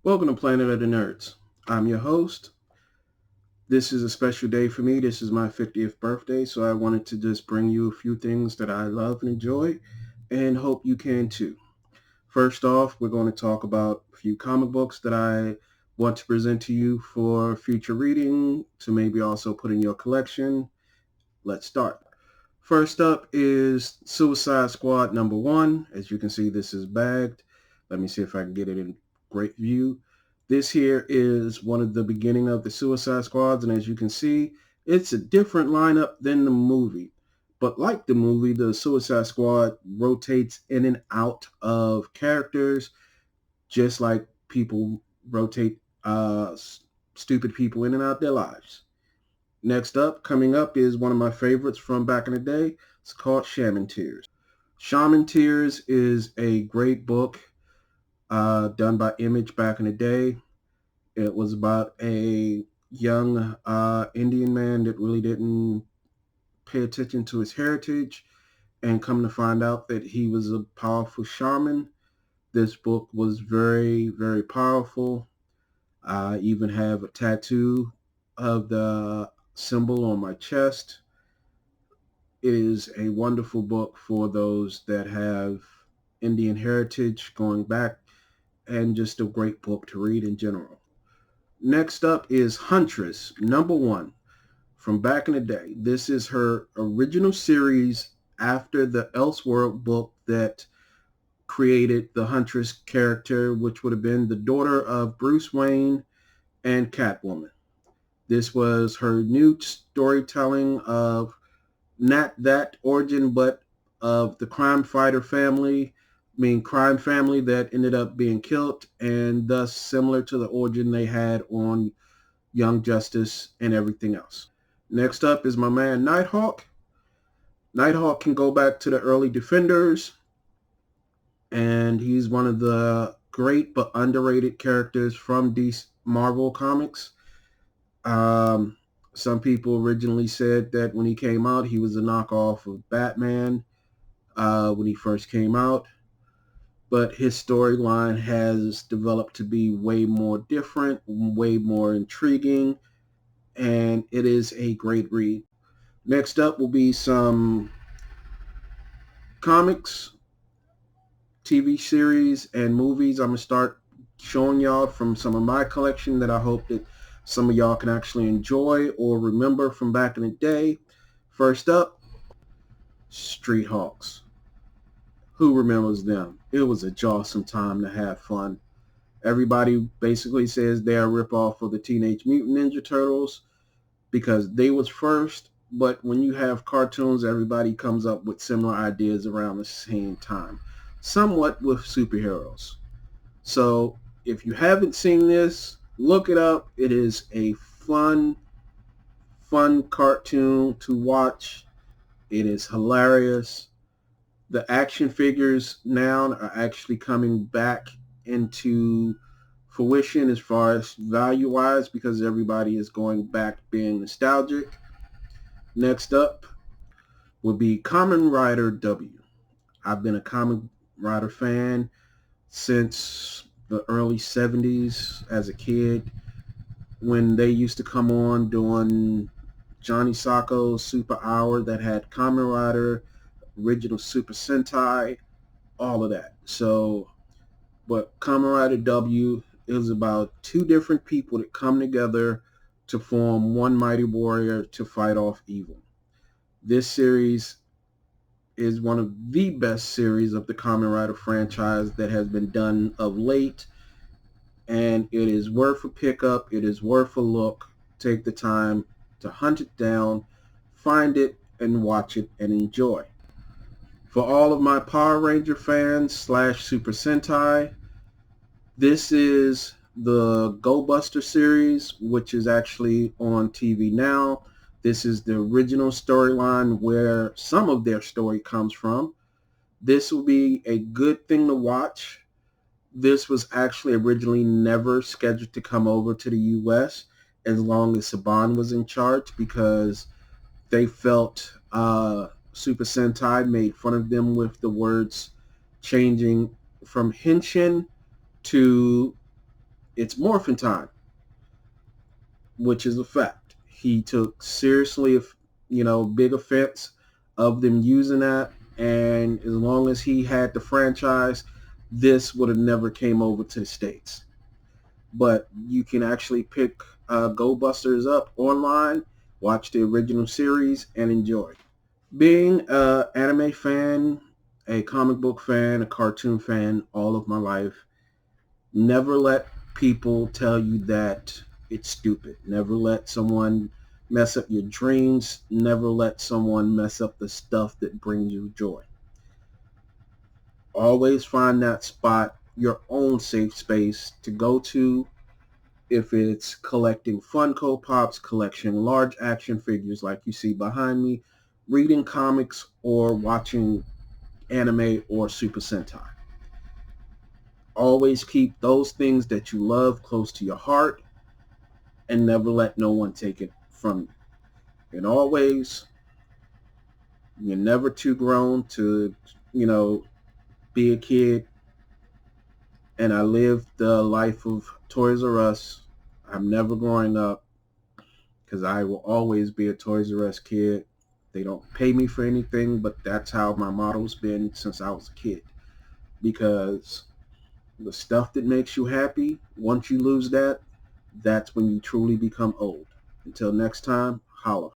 Welcome to Planet of the Nerds. I'm your host. This is a special day for me. This is my 50th birthday, so I wanted to just bring you a few things that I love and enjoy and hope you can too. First off, we're going to talk about a few comic books that I want to present to you for future reading to maybe also put in your collection. Let's start. First up is Suicide Squad number one. As you can see, this is bagged. Let me see if I can get it in great view. This here is one of the beginning of the Suicide Squads, and as you can see, it's a different lineup than the movie. But like the movie, the Suicide Squad rotates in and out of characters, just like people rotate stupid people in and out their lives. Next up, coming up is one of my favorites from back in the day. It's called Shaman Tears. Shaman Tears is a great book done by Image back in the day. It was about a young Indian man that really didn't pay attention to his heritage and come to find out that he was a powerful shaman. This book was very, very powerful. I even have a tattoo of the symbol on my chest. It is a wonderful book for those that have Indian heritage going back and just a great book to read in general. Next up is Huntress, number one, from back in the day. This is her original series after the Elseworld book that created the Huntress character, which would have been the daughter of Bruce Wayne and Catwoman. This was her new storytelling of not that origin, but of the crime fighter family, crime family that ended up being killed, and thus similar to the origin they had on Young Justice and everything else. Next up is my man Nighthawk. Nighthawk can go back to the early Defenders, and he's one of the great but underrated characters from DC Marvel Comics. Um, some people originally said that when he came out, he was a knockoff of Batman when he first came out, but his storyline has developed to be way more different, way more intriguing, and it is a great read. Next up will be some comics, TV series, and movies. I'm going to start showing y'all from some of my collection that I hope that some of y'all can actually enjoy or remember from back in the day. First up, Street Hawks. Who remembers them? It was a jawsome time to have fun. Everybody basically says they're a ripoff of the Teenage Mutant Ninja Turtles because they was first, but when you have cartoons, everybody comes up with similar ideas around the same time, somewhat with superheroes. So if you haven't seen this, look it up. It is a fun cartoon to watch. It is hilarious. The action figures now are actually coming back into fruition as far as value wise because everybody is going back being nostalgic. Next up will be Kamen Rider W. I've been a Kamen Rider fan since the early 70s as a kid when they used to come on doing Johnny Sokko's Super Hour that had Kamen Rider, original Super Sentai, all of that. So, but Kamen Rider W is about two different people that come together to form one mighty warrior to fight off evil. This series is one of the best series of the Kamen Rider franchise that has been done of late, and it is worth a pickup. It is worth a look. Take the time to hunt it down, find it, and watch it and enjoy. For all of my Power Ranger fans slash Super Sentai, this is the Go Buster series, which is actually on TV now. This is the original storyline where some of their story comes from. This will be a good thing to watch. This was actually originally never scheduled to come over to the U.S. as long as Saban was in charge because they felt Super Sentai made fun of them with the words changing from Henshin to It's Morphin Time, which is a fact. He took seriously, big offense of them using that. And as long as he had the franchise, this would have never came over to the States. But you can actually pick Go Busters up online, watch the original series, and enjoy. Being an anime fan, a comic book fan, a cartoon fan all of my life, never let people tell you that it's stupid. Never let someone mess up your dreams. Never let someone mess up the stuff that brings you joy. Always find that spot, your own safe space to go to. If it's collecting Funko Pops, collecting large action figures like you see behind me, reading comics, or watching anime or Super Sentai. Always keep those things that you love close to your heart and never let no one take it from you. And always, you're never too grown to, you know, be a kid. And I lived the life of Toys R Us. I'm never growing up because I will always be a Toys R Us kid. They don't pay me for anything, but that's how my motto's been since I was a kid. Because the stuff that makes you happy, once you lose that, that's when you truly become old. Until next time, holla.